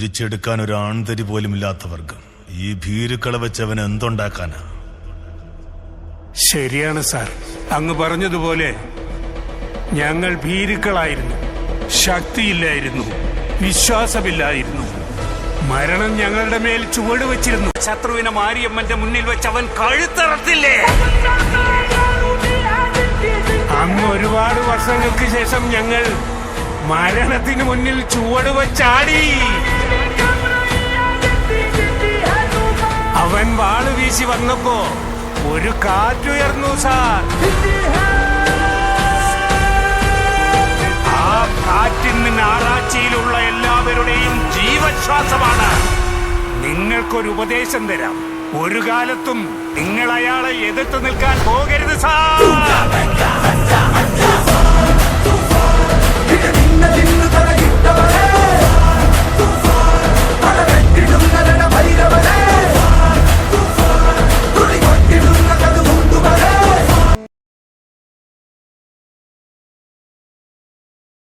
ഭരിച്ചെടുക്കാൻ ഒരു ആൺതരി പോലും ഇല്ലാത്ത വർഗം. ഈ ഭീരുക്കളെ വെച്ച് അവൻ എന്തുണ്ടാക്കാനാ? ശരിയാണ് സാർ, അങ്ങ് പറഞ്ഞതുപോലെ ഞങ്ങൾ ഭീരുക്കളായിരുന്നു. ശക്തിയില്ലായിരുന്നു, വിശ്വാസമില്ലായിരുന്നു. മരണം ഞങ്ങളുടെ മേൽ ചുവട് വെച്ചിരുന്നു. ശത്രുവിനെ മാരിയമ്മന്റെ മുന്നിൽ വെച്ച് അവൻ കഴുത്തറത്തില്ലേ? അന്ന് ഒരുപാട് വർഷങ്ങൾക്ക് ശേഷം ഞങ്ങൾ മരണത്തിന് മുന്നിൽ ചുവട് വെച്ചാടി. അവൻ വാള് വീശി വന്നപ്പോ ഒരു കാറ്റുയർന്നു സാർ. ആ കാറ്റിന് ഞായറാഴ്ചയിലുള്ള എല്ലാവരുടെയും ജീവശ്വാസമാണ്. നിങ്ങൾക്കൊരു ഉപദേശം തരാം. ഒരു കാലത്തും നിങ്ങൾ അയാളെ എതിർത്ത് നിൽക്കാൻ പോകരുത് സാർ.